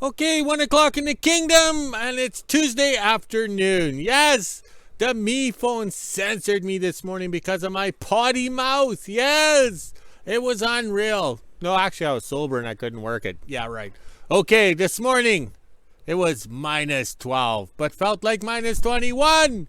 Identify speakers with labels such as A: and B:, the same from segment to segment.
A: Okay, 1 o'clock in the kingdom, and it's Tuesday afternoon. Yes, the me phone censored me this morning because of my potty mouth. Yes, it was unreal. No, actually, I was sober and I couldn't work it. Yeah, right. Okay, this morning, it was minus 12, but felt like minus 21.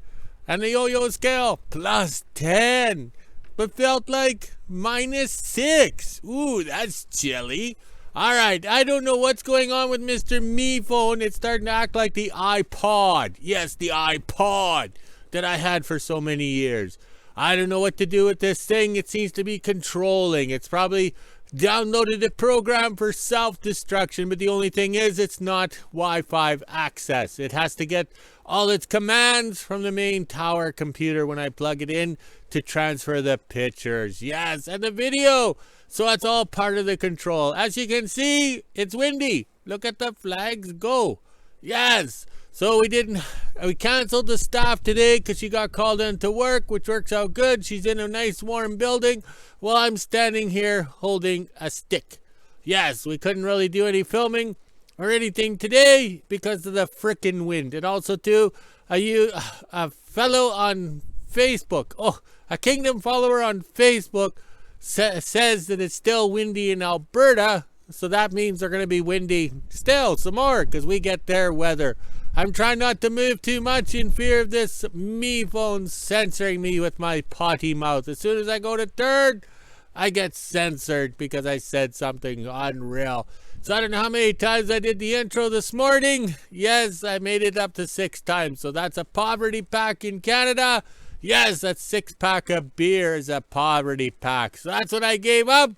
A: And the yo-yo scale, plus 10, but felt like minus 6. Ooh, that's chilly. All right, I don't know what's going on with Mr. Me phone. It's starting to act like the iPod. Yes, the iPod that I had for so many years. I don't know what to do with this thing. It seems to be controlling. It's probably downloaded a program for self-destruction, but the only thing is it's not Wi-Fi access. It has to get all its commands from the main tower computer when I plug it in to transfer the pictures. Yes, and the video. So that's all part of the control. As you can see, it's windy. Look at the flags go. Yes. So we canceled the staff today because she got called in to work, which works out good. She's in a nice warm building while I'm standing here holding a stick. Yes, we couldn't really do any filming or anything today because of the frickin' wind. And also too, a fellow on Facebook, a Kingdom follower on Facebook says that it's still windy in Alberta. So that means they're going to be windy still some more because we get their weather. I'm trying not to move too much in fear of this me phone censoring me with my potty mouth. As soon as I go to third, I get censored because I said something unreal. So I don't know how many times I did the intro this morning. Yes, I made it up to 6 times. So that's a poverty pack in Canada. Yes, that 6-pack of beer is a poverty pack. So that's what I gave up.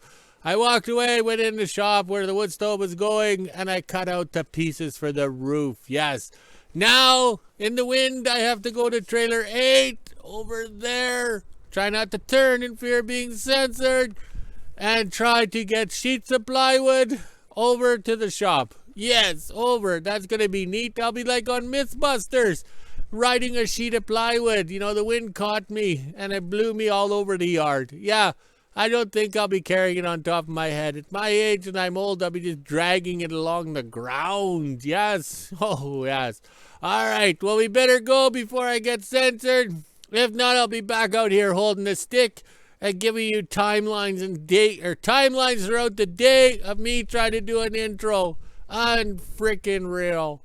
A: I walked away, went in the shop where the wood stove was going, and I cut out the pieces for the roof. Yes. Now, in the wind, I have to go to trailer 8 over there. Try not to turn in fear of being censored. And try to get sheets of plywood over to the shop. Yes, over. That's going to be neat. I'll be like on Mythbusters, riding a sheet of plywood. You know, the wind caught me, and it blew me all over the yard. Yeah. I don't think I'll be carrying it on top of my head. At my age and I'm old, I'll be just dragging it along the ground. Yes. Oh, yes. All right. Well, we better go before I get censored. If not, I'll be back out here holding a stick and giving you timelines throughout the day of me trying to do an intro. Unfreaking real.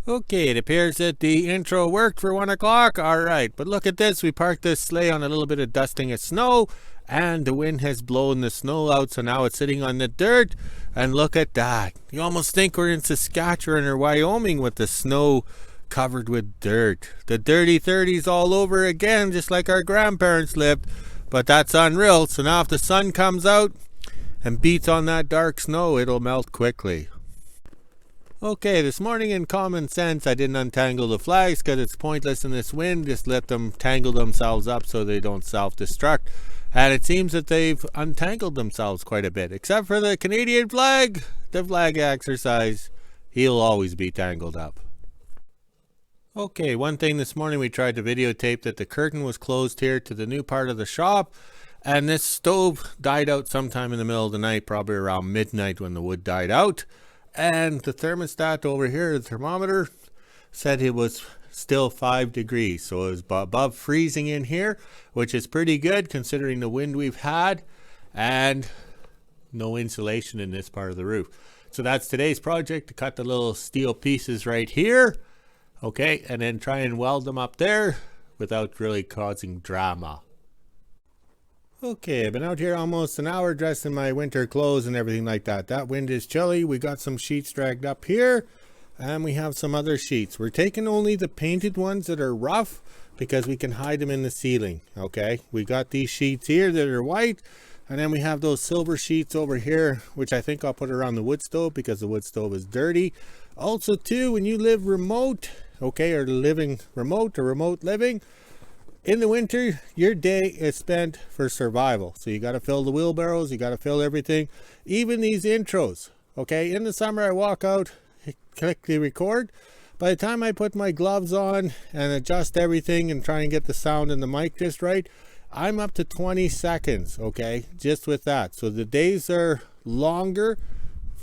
A: Okay, it appears that the intro worked for 1 o'clock. All right, but look at this. We parked this sleigh on a little bit of dusting of snow, and the wind has blown the snow out, so now it's sitting on the dirt. And look at that. You almost think we're in Saskatchewan or Wyoming with the snow covered with dirt. The dirty 30s all over again, just like our grandparents lived. But that's unreal. So now if the sun comes out and beats on that dark snow, it'll melt quickly. Okay, this morning in common sense, I didn't untangle the flags because it's pointless in this wind. Just let them tangle themselves up so they don't self-destruct. And it seems that they've untangled themselves quite a bit. Except for the Canadian flag, the flag exercise, he'll always be tangled up. Okay, one thing this morning we tried to videotape that the curtain was closed here to the new part of the shop. And this stove died out sometime in the middle of the night, probably around midnight when the wood died out. And the thermostat over here, the thermometer, said it was still 5 degrees. So it was above freezing in here, which is pretty good considering the wind we've had and no insulation in this part of the roof. So that's today's project, to cut the little steel pieces right here. Okay, and then try and weld them up there without really causing drama. Okay, I've been out here almost an hour dressed in my winter clothes and everything like that. That wind is chilly. We got some sheets dragged up here and we have some other sheets. We're taking only the painted ones that are rough because we can hide them in the ceiling. Okay, we got these sheets here that are white, and then we have those silver sheets over here, which I think I'll put around the wood stove because the wood stove is dirty. Also too, when you live remote, okay, or living remote or remote living, in the winter, your day is spent for survival. So you got to fill the wheelbarrows, you got to fill everything, even these intros. Okay, in the summer, I walk out, click the record. By the time I put my gloves on and adjust everything and try and get the sound and the mic just right, I'm up to 20 seconds, okay, just with that. So the days are longer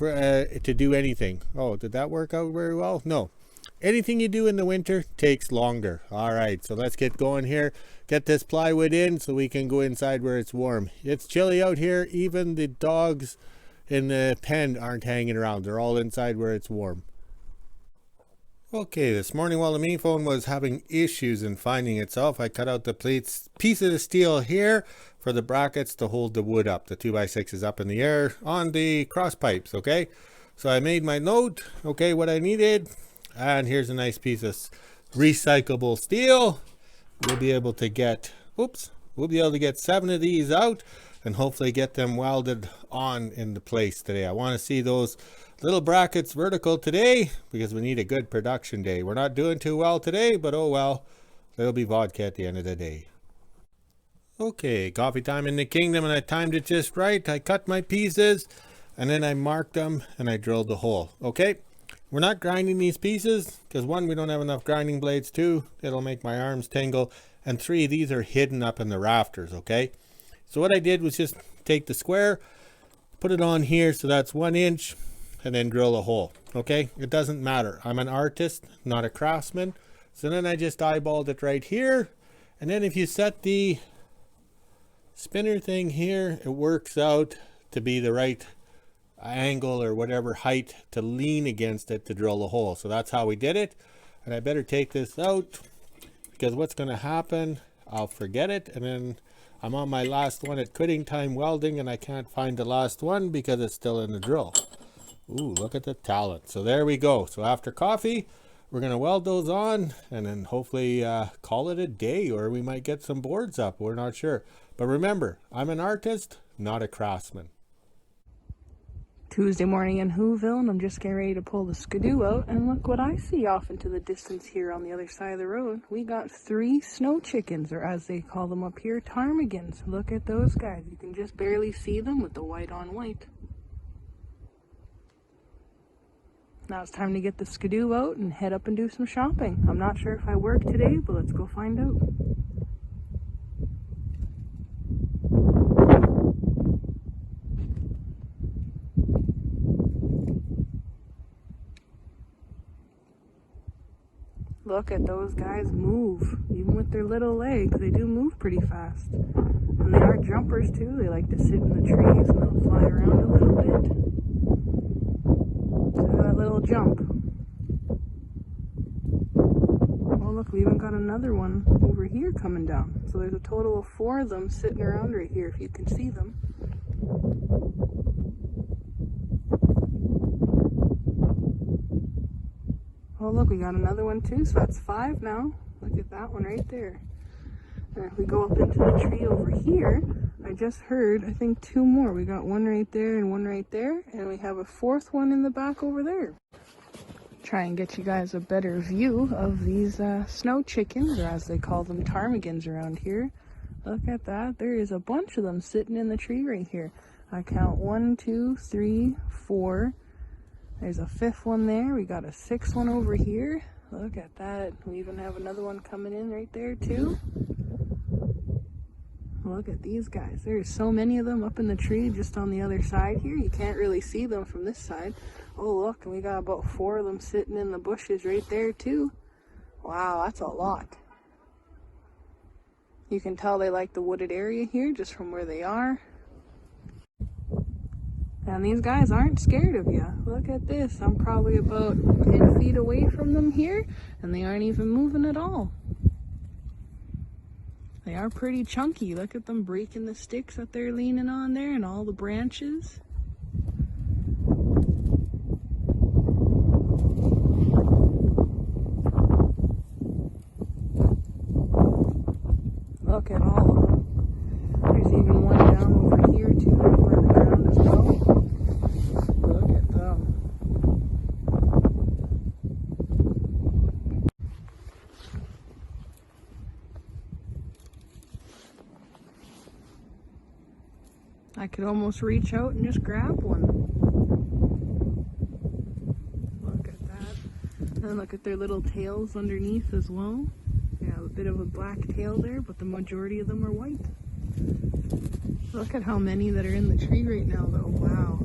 A: for to do anything. Oh, did that work out very well? No. Anything you do in the winter takes longer. All right, so let's get going here. Get this plywood in so we can go inside where it's warm. It's chilly out here. Even the dogs in the pen aren't hanging around. They're all inside where it's warm. Okay, this morning while the mini phone was having issues in finding itself, I cut out the piece of the steel here for the brackets to hold the wood up. The 2x6 is up in the air on the cross pipes, okay? So I made my note, okay, what I needed, and here's a nice piece of recyclable steel. We'll be able to get, we'll be able to get 7 of these out and hopefully get them welded on into place today. I want to see those little brackets vertical today because we need a good production day. We're not doing too well today, but oh well, there'll be vodka at the end of the day. Okay, coffee time in the kingdom, and I timed it just right. I cut my pieces and then I marked them and I drilled the hole. Okay, we're not grinding these pieces because 1, we don't have enough grinding blades. 2, it'll make my arms tingle, and 3, these are hidden up in the rafters. Okay, so what I did was just take the square, put it on here, so that's 1 inch, and then drill a hole. Okay, it doesn't matter. I'm an artist, not a craftsman. So then I just eyeballed it right here, and then if you set the spinner thing here, it works out to be the right angle or whatever height to lean against it to drill a hole. So that's how we did it. And I better take this out because what's going to happen, I'll forget it, and then I'm on my last one at quitting time welding and I can't find the last one because it's still in the drill. Ooh, look at the talent. So there we go. So after coffee, we're going to weld those on and then hopefully call it a day, or we might get some boards up. We're not sure. But remember, I'm an artist, not a craftsman.
B: Tuesday morning in WHO-ville, and I'm just getting ready to pull the skidoo out, and look what I see off into the distance here on the other side of the road. We got 3 snow chickens, or as they call them up here, ptarmigans. Look at those guys. You can just barely see them with the white on white. Now it's time to get the skidoo out and head up and do some shopping. I'm not sure if I work today, but let's go find out. Look at those guys move. Even with their little legs, they do move pretty fast. And they are jumpers too. They like to sit in the trees and they'll fly around a little bit. So that little jump. Oh look, we even got another one over here coming down. So there's a total of 4 of them sitting around right here if you can see them. Oh look, we got another one too, so that's 5 now. Look at that one right there. And if we go up into the tree over here, I just heard, I think 2 more. We got 1 right there and 1 right there, and we have a 4th one in the back over there. Try and get you guys a better view of these snow chickens, or as they call them, ptarmigans around here. Look at that. There is a bunch of them sitting in the tree right here. I count 1, 2, 3, 4. There's a 5th one there. We got a 6th one over here. Look at that. We even have another one coming in right there too. Look at these guys. There's so many of them up in the tree just on the other side here. You can't really see them from this side. Oh look, and we got about 4 of them sitting in the bushes right there too. Wow, that's a lot. You can tell they like the wooded area here just from where they are. And these guys aren't scared of you. Look at this. I'm probably about 10 feet away from them here, and they aren't even moving at all. They are pretty chunky. Look at them breaking the sticks that they're leaning on there and all the branches. Look at all of them. There's even one down over here too, over the ground as well. Look at them. I could almost reach out and just grab one. Look at that. And look at their little tails underneath as well. They have a bit of a black tail there, but the majority of them are white. Look at how many that are in the tree right now though. Wow.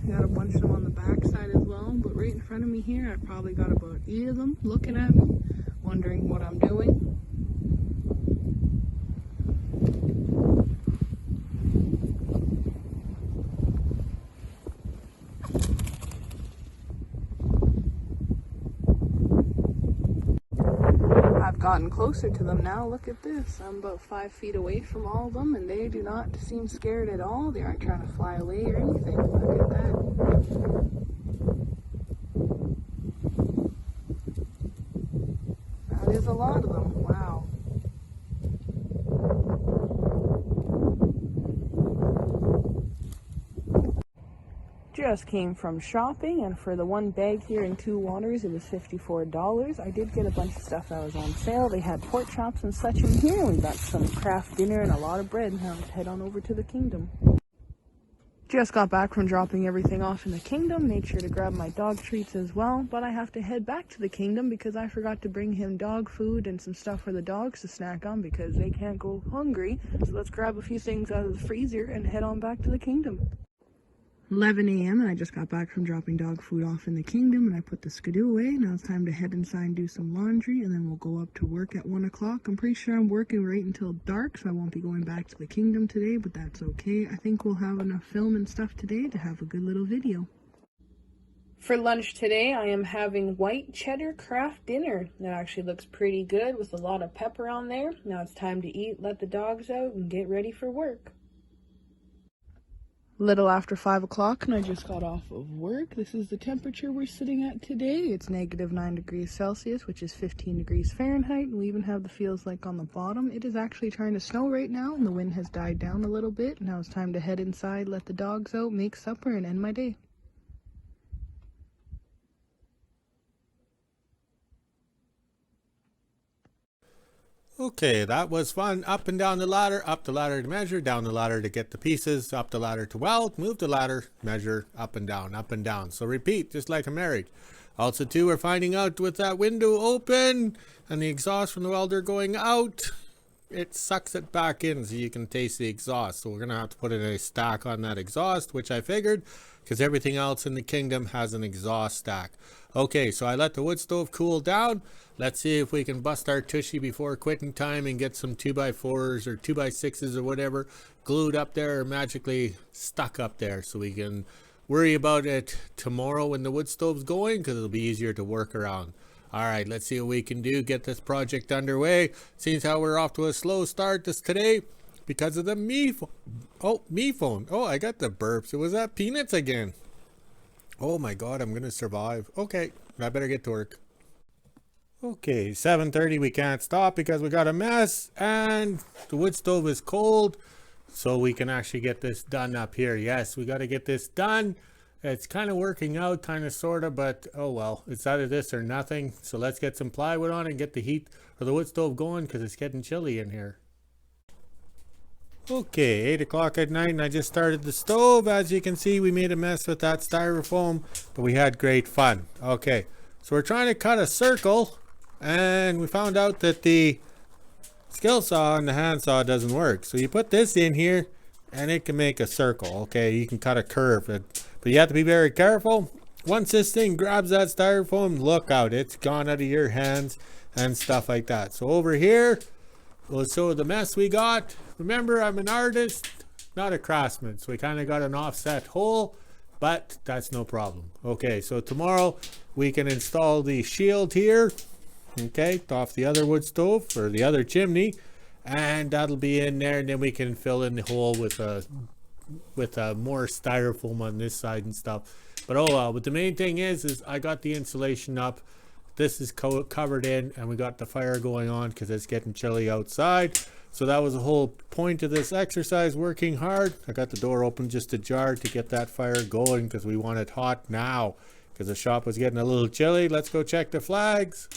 B: Got a bunch of them on the back side as well, but right in front of me here, I've probably got about 8 of them looking at me, wondering what I'm doing. I've gotten closer to them now. Look at this. I'm about 5 feet away from all of them, and they do not seem scared at all. They aren't trying to fly away or anything. Look at that. That is a lot of them. Wow. Just came from shopping, and for the one bag here and 2 waters, it was $54. I did get a bunch of stuff that was on sale. They had pork chops and such in here. We got some craft dinner and a lot of bread. Now let's head on over to the kingdom. Just got back from dropping everything off in the kingdom. Made sure to grab my dog treats as well, but I have to head back to the kingdom because I forgot to bring him dog food and some stuff for the dogs to snack on because they can't go hungry. So let's grab a few things out of the freezer and head on back to the kingdom. 11 a.m. and I just got back from dropping dog food off in the kingdom, and I put the skidoo away. Now it's time to head inside and do some laundry, and then we'll go up to work at 1 o'clock. I'm pretty sure I'm working right until dark, so I won't be going back to the kingdom today, but that's okay. I think we'll have enough film and stuff today to have a good little video. For lunch today, I am having white cheddar craft dinner. That actually looks pretty good with a lot of pepper on there. Now it's time to eat, let the dogs out, and get ready for work. Little after 5 o'clock, and I just got off of work. This is the temperature we're sitting at today. It's -9 degrees Celsius, which is 15 degrees Fahrenheit. We even have the feels like on the bottom. It is actually trying to snow right now, and the wind has died down a little bit. Now it's time to head inside, let the dogs out, make supper, and end my day.
A: Okay, that was fun. Up and down the ladder, up the ladder to measure, down the ladder to get the pieces, up the ladder to weld, move the ladder, measure, up and down, up and down. So repeat, just like a marriage. Also too, we're finding out with that window open and the exhaust from the welder going out, it sucks it back in so you can taste the exhaust. So we're going to have to put in a stack on that exhaust, which I figured, because everything else in the kingdom has an exhaust stack. Okay, so I let the wood stove cool down. Let's see if we can bust our tushy before quitting time and get some 2x4s or 2x6s or whatever glued up there or magically stuck up there so we can worry about it tomorrow when the wood stove's going, because it'll be easier to work around. All right, let's see what we can do, get this project underway. Seems how we're off to a slow start this today because of the me phone. Oh, I got the burps. Was that peanuts again? Oh my God, I'm gonna survive. Okay, I better get to work. Okay, 7:30, we can't stop because we got a mess and the wood stove is cold, so we can actually get this done up here. Yes, we got to get this done. It's kind of working out, kind of, sort of, but oh well, it's either this or nothing. So let's get some plywood on and get the heat for the wood stove going because it's getting chilly in here. Okay, 8 o'clock at night and I just started the stove. As you can see, we made a mess with that styrofoam, but we had great fun. Okay, so we're trying to cut a circle and we found out that the skill saw and the handsaw doesn't work. So you put this in here and it can make a circle. Okay, you can cut a curve, but you have to be very careful. Once this thing grabs that styrofoam, look out, it's gone out of your hands and stuff like that. So over here, we'll show the mess we got. Remember, I'm an artist, not a craftsman, so we kind of got an offset hole, but that's no problem. Okay, so tomorrow we can install the shield here, okay, off the other wood stove or the other chimney, and that'll be in there, and then we can fill in the hole with more styrofoam on this side and stuff. But oh well, but the main thing is I got the insulation up. This is covered in, and we got the fire going on because it's getting chilly outside. So that was the whole point of this exercise, working hard. I got the door open just ajar to get that fire going because we want it hot now because the shop was getting a little chilly. Let's go check the flags.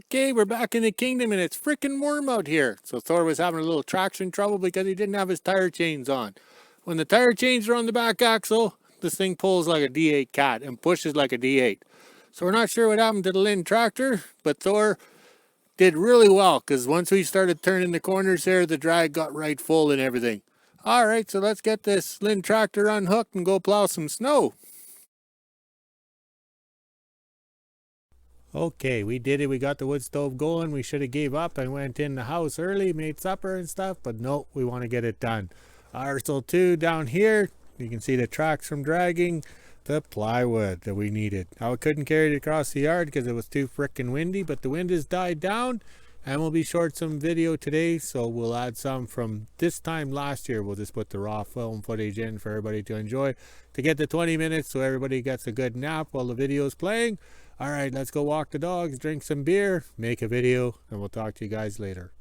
A: Okay, we're back in the kingdom and it's freaking warm out here. So Thor was having a little traction trouble because he didn't have his tire chains on. When the tire chains are on the back axle, this thing pulls like a D8 cat and pushes like a D8. So we're not sure what happened to the Linn Tractor, but Thor did really well because once we started turning the corners there, the drag got right full and everything. All right, so let's get this Linn Tractor unhooked and go plow some snow. Okay, we did it. We got the wood stove going. We should have gave up and went in the house early, made supper and stuff, but no, we want to get it done. So too, down here, you can see the tracks from dragging the plywood that we needed. Now, we couldn't carry it across the yard because it was too frickin' windy, but the wind has died down and we'll be short some video today, so we'll add some from this time last year. We'll just put the raw film footage in for everybody to enjoy to get the 20 minutes so everybody gets a good nap while the video is playing. All right, let's go walk the dogs, drink some beer, make a video, and we'll talk to you guys later.